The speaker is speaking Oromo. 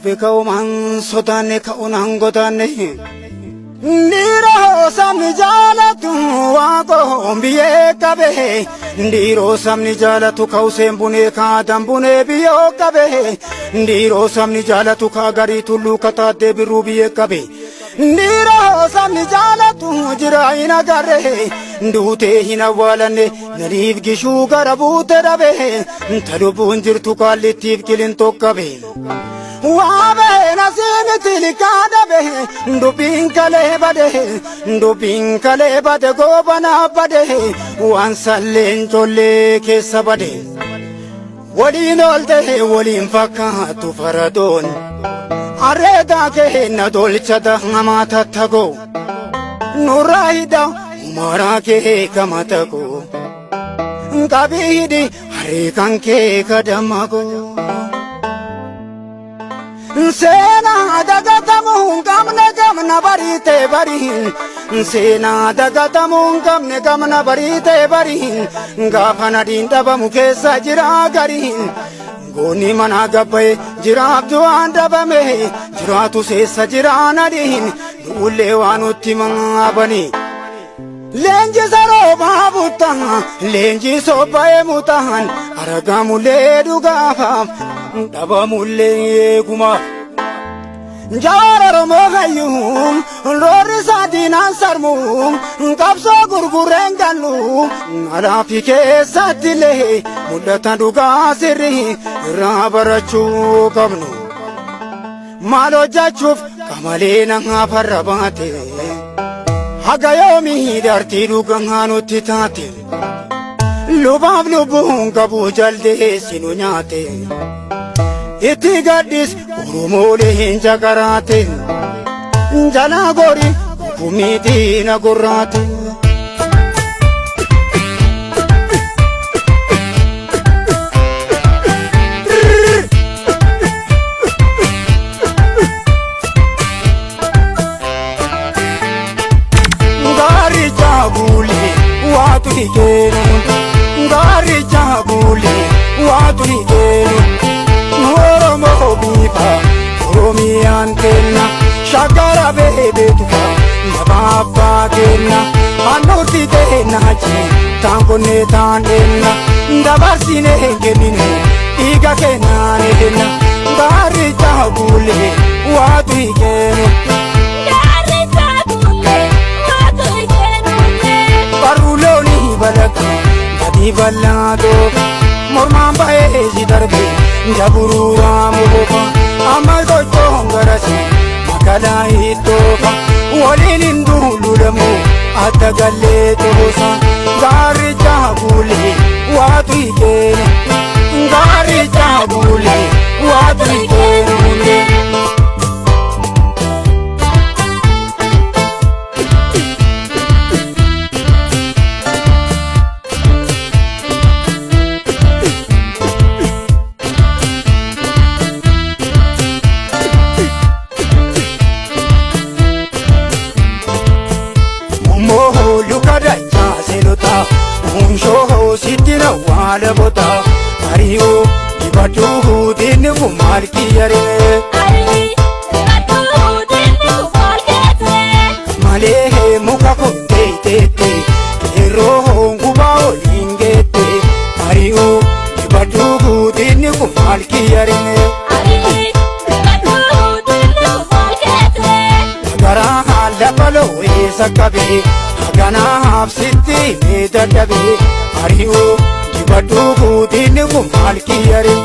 Dubika uman sodane ka unan godane Ndiro samni jalatu wako mbiye kabe Ndiro samni jalatu ka usembune ka dambune biyo kabe Ndiro samni jalatu ka gari tullu kata debiru biye kabe Ndiro samni jalatu jira ina gare Ndute hina walane narif gishu garabute dabe Talubun jirtu kalitif kilin tokkabe Wabe nasimi tilikada be Ndupin kale bade gobana bade Wansallen jolle kessa bade Walin olte walin fakatu faradon Arreda ke na dolchada amata tago Nurahida umara ke kamatago Kabidi harikan ke kadamago Sena dagatamun gamna barite barihin Sena dagatamun gamna barite barihin Gafana dinda mukesa jira garihin Goni mana gabbe jira abduan dabame Jira tu sesa jira nadihin Ule wanutti mangabani Lenji saro babutan Lenji sobae mutan Aragamule dugafa Dabamule kuma Jara mogayum Lori sadina sarmum Kapso gurgurengalu Arafike satile Mudatan duga sirri Rabarachu kabnu Malo jachuf Kamalena ngaparabate Hagayomi darti duganganu titate Lubab lubung kabu jalde sinunyate Iti gadis urumole hinja karate Jana gori kumiti na gurate Ngari jabuli watu higenu Ngari jabuli watu higenu Oromi antenna shagara bebe tuka Nababa kenna Anuti tenna chi Tango ne tandenna Ndabasi ne genine Iga kenna ne denna Ngari jabule watu higenu Ngari jabule watu higenu Paruloni balaka Gadi balado Morman bae jidarbe Jaburu ramuboka Amal dojo ngarasi Makala hitoka Walin indululamu Atagalle tosa Ngari jabule watu higene Ngari jabule watu higene Unshoho sitina wala bota Ariyo ibatuhu dinu kumalkiyare Ari ibatuhu dinu kumalkiyare Malehe muka kunteitete Eroho ngubao lingete Ariyo ibatuhu dinu kumalkiyare Ari ibatuhu dinu kumalkiyare Gara hala palo esa kabe Gana hapsiti me dadabe Ariyo ibatuhu dinu kumalkiyare